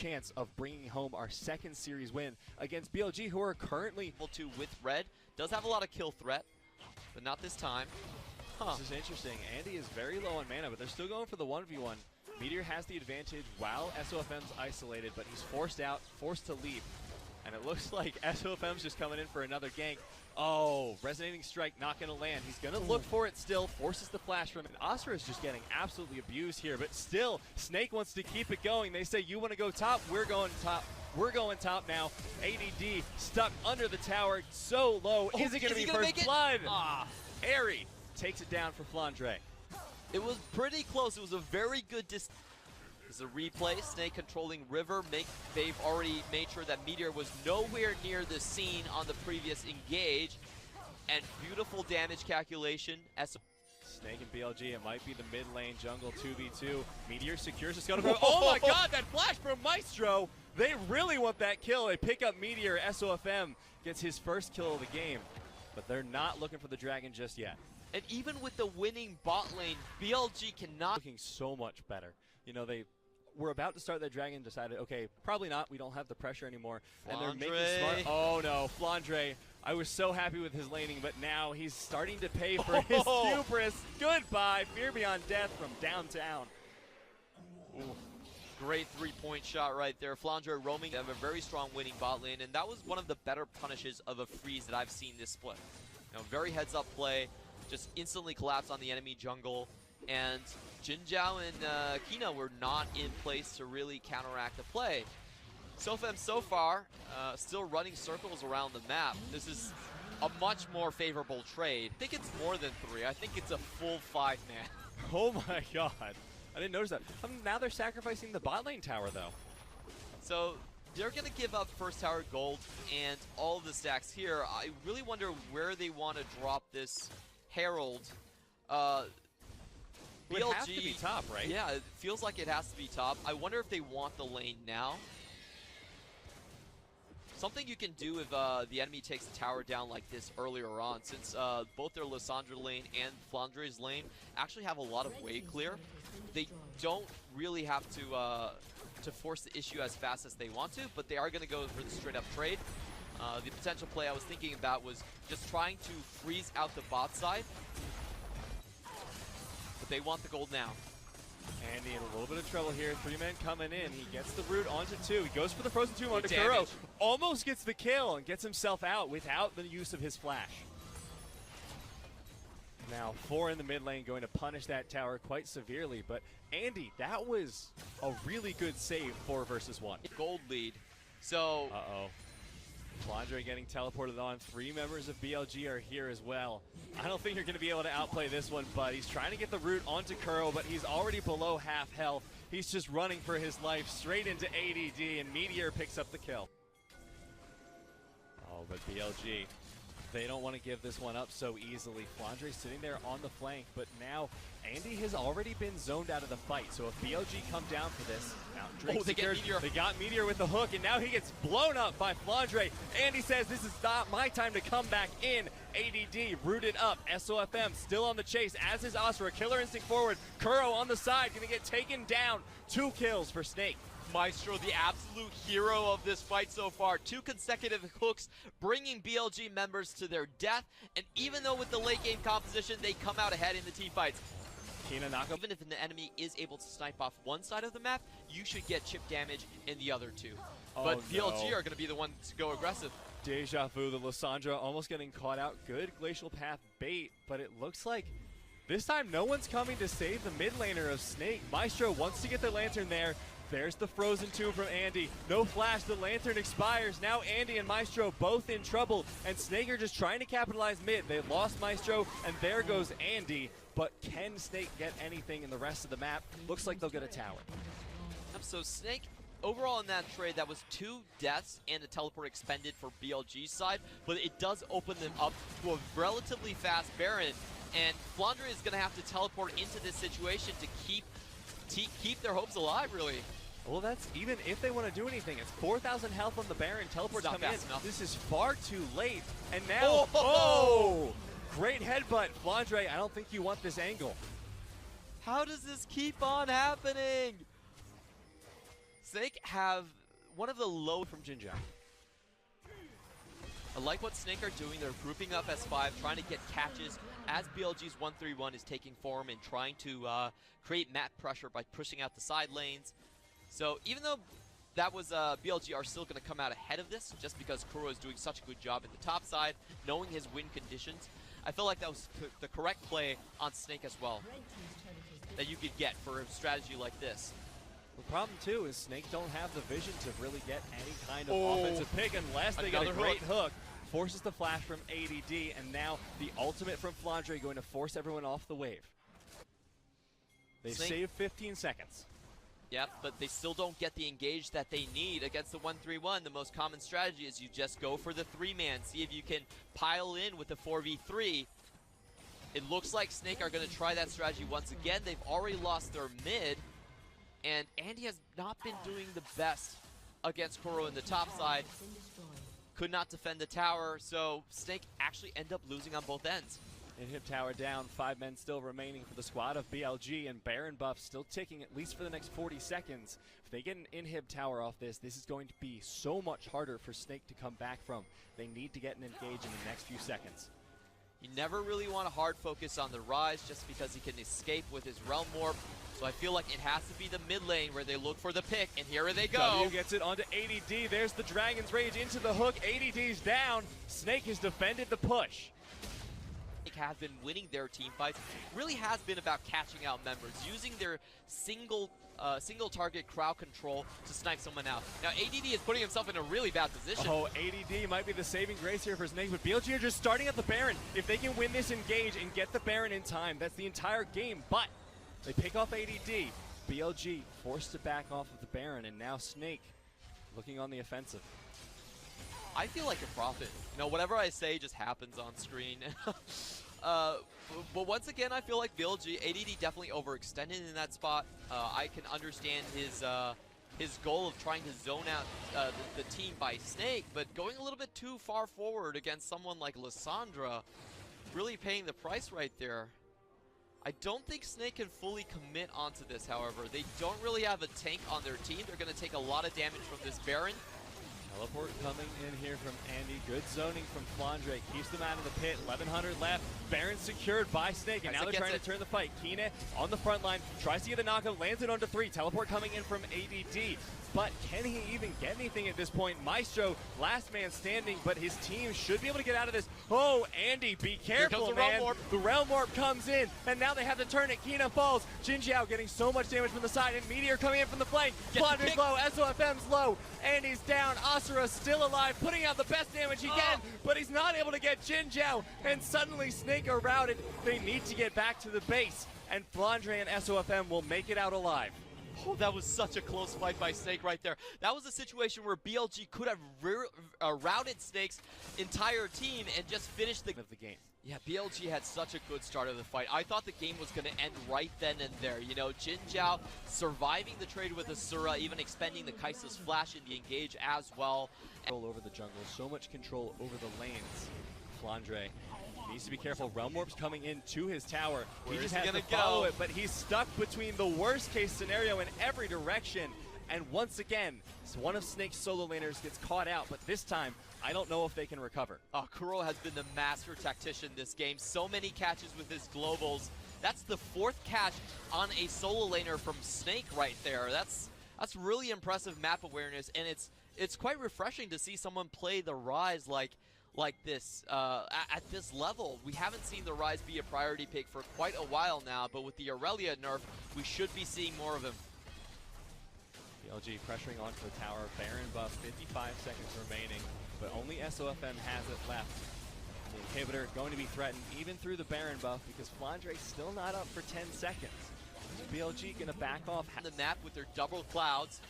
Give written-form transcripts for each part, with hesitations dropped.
chance of bringing home our second series win against BLG, who are currently able to with red. Does have a lot of kill threat, but not this time. This is interesting. Andy is very low on mana, but they're still going for the 1v1. Meteor has the advantage while sofm's isolated, but he's forced out, forced to leave. And it looks like sofm's just coming in for another gank. Oh, resonating strike not going to land. He's going to look for it still, forces the flash from it. And Asura is just getting absolutely abused here, but still, Snake wants to keep it going. They say, you want to go top? We're going top. We're going top now. ADD stuck under the tower, so low. Is it going to be first blood? Harry takes it down for Flandre. It was pretty close. It was a very good distance. This is a replay. Snake controlling River. They've already made sure that Meteor was nowhere near the scene on the previous engage. And beautiful damage calculation. Snake and BLG, it might be the mid lane jungle 2v2. Meteor secures the scuttle. Oh my god, that flash from Maestro! They really want that kill. They pick up Meteor. sofm gets his first kill of the game. But they're not looking for the dragon just yet. And even with the winning bot lane, BLG cannot. Looking so much better. You know, they were about to start their dragon, decided, okay, probably not. We don't have the pressure anymore. Flandre. And they're making smart. Oh no, Flandre. I was so happy with his laning, but now he's starting to pay for his hubris. Goodbye, Fear Beyond Death from downtown. Ooh. Great three-point shot right there. Flandre roaming. They have a very strong winning bot lane, and that was one of the better punishes of a freeze that I've seen this split. You know, very heads-up play. Just instantly collapsed on the enemy jungle, and Jinzhao and Kina were not in place to really counteract the play. sofm so far still running circles around the map. This is a much more favorable trade. I think it's more than 3. I think it's a full 5 man. Oh my god. I didn't notice that. Now they're sacrificing the bot lane tower though. So they're going to give up first tower gold and all of the stacks here. I really wonder where they want to drop this Herald. BLG, it has to be top, right? Yeah, it feels like it has to be top. I wonder if they want the lane now. Something you can do if the enemy takes the tower down like this earlier on, since both their Lissandra lane and Flandre's lane actually have a lot of wave clear, they don't really have to force the issue as fast as they want to, but they are going to go for the straight up trade. The potential play I was thinking about was just trying to freeze out the bot side. But they want the gold now. Andy in a little bit of trouble here. 3 men coming in. He gets the root onto 2. He goes for the frozen tomb onto Kuro. Almost gets the kill and gets himself out without the use of his flash. Now 4 in the mid lane going to punish that tower quite severely. But Andy, that was a really good save 4 versus 1. Gold lead. So Flandre getting teleported on. 3 members of BLG are here as well. I don't think you're going to be able to outplay this one, but he's trying to get the root onto Kuro, but he's already below half health. He's just running for his life straight into ADD, and Meteor picks up the kill. Oh, but BLG, they don't want to give this one up so easily. Flandre sitting there on the flank, but now Andy has already been zoned out of the fight. So if BLG come down for this, now they got Meteor with the hook, and now he gets blown up by Flandre. Andy says, this is not my time to come back in. ADD rooted up. sofm still on the chase, as is Asura. Killer instinct forward. Kuro on the side, gonna get taken down. 2 kills for Snake. Maestro, the absolute hero of this fight so far. 2 consecutive hooks, bringing BLG members to their death. And even though with the late game composition, they come out ahead in the team fights. Even if an enemy is able to snipe off one side of the map, you should get chip damage in the other 2. But BLG are going to be the ones to go aggressive. Deja vu, the Lissandra almost getting caught out. Good Glacial Path bait, but it looks like this time no one's coming to save the mid laner of Snake. Maestro wants to get the lantern there. There's the frozen tomb from Andy. No flash, the lantern expires. Now Andy and Maestro both in trouble, and Snake are just trying to capitalize mid. They lost Maestro, and there goes Andy. But can Snake get anything in the rest of the map? Looks like they'll get a tower. So Snake, overall in that trade, that was 2 deaths and a teleport expended for BLG's side, but it does open them up to a relatively fast Baron, and Flandre is going to have to teleport into this situation to keep their hopes alive, really. Well, that's even if they want to do anything. It's 4,000 health on the Baron. Teleport's coming in. This is far too late. And now, great headbutt. Flandre, I don't think you want this angle. How does this keep on happening? Snake have one of the low from Jinja. I like what Snake are doing. They're grouping up S5, trying to get catches as BLG's 1-3-1 is taking form and trying to create map pressure by pushing out the side lanes. So even though that was BLG are still going to come out ahead of this just because Kuro is doing such a good job in the top side, knowing his win conditions. I feel like that was the correct play on Snake as well that you could get for a strategy like this. The problem, too, is Snake don't have the vision to really get any kind of offensive pick unless they get a great hook. Forces the flash from ADD, and now the ultimate from Flandre going to force everyone off the wave. They save 15 seconds. Yep, but they still don't get the engage that they need against the 1-3-1. The most common strategy is you just go for the 3-man, see if you can pile in with the 4v3. It looks like Snake are going to try that strategy once again. They've already lost their mid, and Andy has not been doing the best against Kuro in the top side. Could not defend the tower, so Snake actually end up losing on both ends. Inhib tower down, 5 men still remaining for the squad of BLG, and Baron buff still ticking at least for the next 40 seconds. If they get an Inhib tower off this is going to be so much harder for Snake to come back from. They need to get an engage in the next few seconds. You never really want to hard focus on the Rise just because he can escape with his Realm Warp. So I feel like it has to be the mid lane where they look for the pick, and here they go. W gets it onto ADD. There's the Dragon's Rage into the hook. ADD's down. Snake has defended the push. Snake have been winning their team fights. Really has been about catching out members, using their single target crowd control to snipe someone out. Now ADD is putting himself in a really bad position. Oh, ADD might be the saving grace here for Snake, but BLG are just starting at the Baron. If they can win this engage and get the Baron in time, that's the entire game, but they pick off ADD. BLG forced to back off of the Baron, and now Snake looking on the offensive. I feel like a prophet. You know, whatever I say just happens on screen. But once again, I feel like BLG, ADD definitely overextended in that spot. I can understand his goal of trying to zone out the team by Snake, but going a little bit too far forward against someone like Lissandra, really paying the price right there. I don't think Snake can fully commit onto this, however. They don't really have a tank on their team. They're going to take a lot of damage from this Baron. Teleport coming in here from Andy. Good zoning from Flandre. Keeps them out of the pit. 1100 left. Baron secured by Snake, and now they're trying to turn the fight. Kine on the front line. Tries to get the knockup. Lands it onto 3. Teleport coming in from ADD. But can he even get anything at this point? Maestro, last man standing, but his team should be able to get out of this. Oh, Andy, be careful, man. The Realm Warp comes in, and now they have to turn it. Kina falls. Jinjiao getting so much damage from the side, and Meteor coming in from the flank. Flandre's low, SOFM's low. Andy's down. Asura still alive, putting out the best damage he can, but he's not able to get Jinjiao, and suddenly Snake are routed. They need to get back to the base, and Flandre and SOFM will make it out alive. Oh, that was such a close fight by Snake right there. That was a situation where BLG could have routed Snake's entire team and just finished the game. Yeah, BLG had such a good start of the fight. I thought the game was going to end right then and there. You know, Jinjiao surviving the trade with Asura, even expending the Kai'Sa's flash in the engage as well. Control over the jungle, so much control over the lanes. Flandre needs to be careful. Realm Warp's coming in to his tower. He just has to follow it, but he's stuck between the worst case scenario in every direction. And once again, one of Snake's solo laners gets caught out, but this time, I don't know if they can recover. Oh, Kuro has been the master tactician this game. So many catches with his globals. That's the 4th catch on a solo laner from Snake right there. That's really impressive map awareness, and it's quite refreshing to see someone play the Rise like this at this level. We haven't seen the Rise be a priority pick for quite a while now, but with the Aurelia nerf, we should be seeing more of him. BLG pressuring onto the tower. Baron buff, 55 seconds remaining, but only SOFM has it left. The inhibitor going to be threatened even through the Baron buff because Flandre's still not up for 10 seconds. BLG gonna back off the map with their double clouds.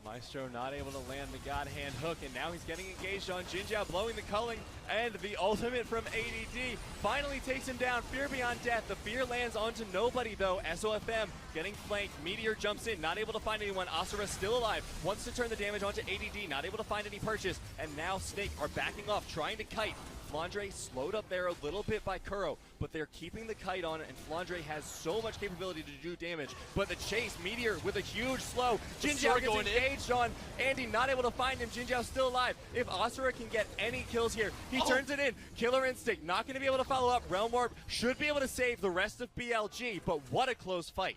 Maestro not able to land the God Hand hook, and now he's getting engaged on Jinjiao, blowing the culling, and the ultimate from ADD finally takes him down. Fear beyond death. The fear lands onto nobody, though. SOFM getting flanked. Meteor jumps in, not able to find anyone. Asura still alive, wants to turn the damage onto ADD, not able to find any purchase, and now Snake are backing off, trying to kite. Flandre slowed up there a little bit by Kuro, but they're keeping the kite on, and Flandre has so much capability to do damage. But the chase, Meteor with a huge slow. Jinjiao gets engaged on. Andy not able to find him. Jinjiao still alive. If Asura can get any kills here, he turns it in. Killer Instinct not going to be able to follow up. Realm Warp should be able to save the rest of BLG, but what a close fight.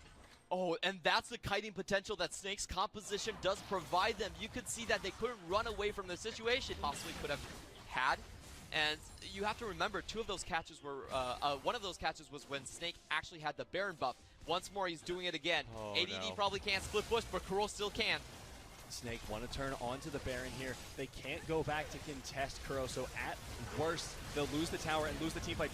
Oh, and that's the kiting potential that Snake's composition does provide them. You could see that they couldn't run away from the situation possibly could have had. And you have to remember, two of those catches were, one of those catches was when Snake actually had the Baron buff. Once more, he's doing it again. ADD probably can't split push, but Kuro still can. Snake want to turn onto the Baron here. They can't go back to contest Kuro, so at worst, they'll lose the tower and lose the team fight.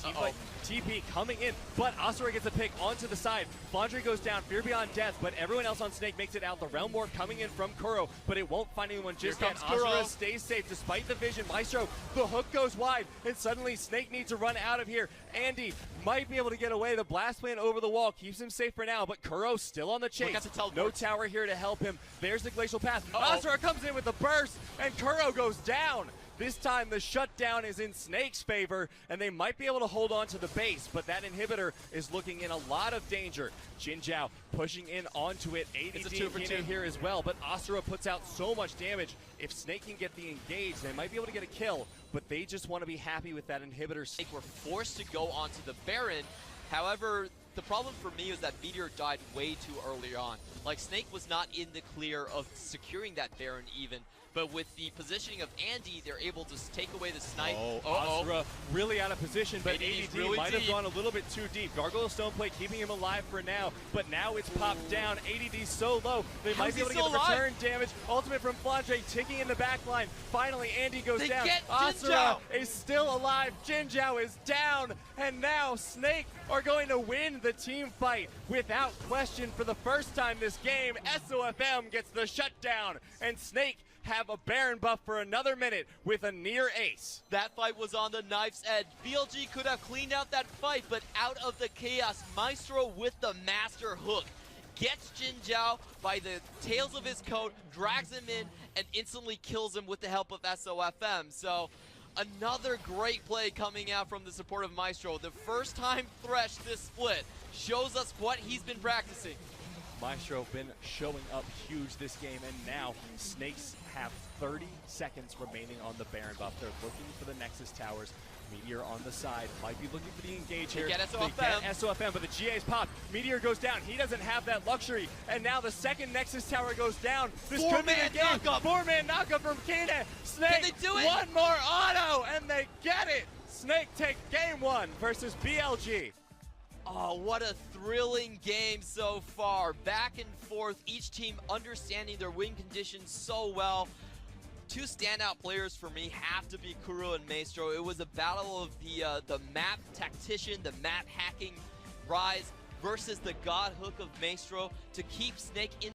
TP coming in, but Asura gets a pick onto the side. Flandre goes down, Fear Beyond Death, but everyone else on Snake makes it out. The Realm Warp coming in from Kuro, but it won't find anyone just yet. Asura stays safe despite the vision. Maestro, the hook goes wide, and suddenly Snake needs to run out of here. Andy might be able to get away. The blast plan over the wall keeps him safe for now, but Kuro still on the chase. No tower here to help him. There's the Glacial Path. Asura comes in with the burst, and Kuro goes down. This time the shutdown is in Snake's favor, and they might be able to hold on to the base, but that inhibitor is looking in a lot of danger. Jinjiao pushing in onto it. ADD in here as well, but Asura puts out so much damage. If Snake can get the engage, they might be able to get a kill, but they just want to be happy with that inhibitor. Snake were forced to go onto the Baron. However, the problem for me is that Meteor died way too early on. Like, Snake was not in the clear of securing that Baron even. But with the positioning of Andy, they're able to take away the snipe. Asura really out of position, but ADD really might have gone a little bit too deep. Gargoyle Stoneplate keeping him alive for now, but now it's popped down. ADD so low, they might be able to get the return damage. Ultimate from Flandre ticking in the back line. Finally, Andy goes down. Asura is still alive. Jinjiao is down, and now Snake are going to win the team fight without question for the first time this game. SOFM gets the shutdown, and Snake have a Baron buff for another minute with a near ace. That fight was on the knife's edge. BLG could have cleaned out that fight, but out of the chaos, Maestro with the master hook gets Jinjiao by the tails of his coat, drags him in, and instantly kills him with the help of SOFM. So another great play coming out from the support of Maestro. The first time Thresh this split shows us what he's been practicing. Maestro been showing up huge this game, and now Snakes have 30 seconds remaining on the Baron buff. They're looking for the Nexus towers. Meteor on the side, might be looking for the engage here. They get SOFM, but the GA's pop. Meteor goes down, he doesn't have that luxury, and now the second Nexus tower goes down. This could be the game. Four-man knockup from Kine. Snake, can they do it? One more auto, and they get it. Snake take game one versus BLG. Oh, what a thrilling game so far. Back and forth, each team understanding their win conditions so well. Two standout players for me have to be Kuro and Maestro. It was a battle of the map tactician, the map hacking Rise versus the god hook of Maestro to keep Snake in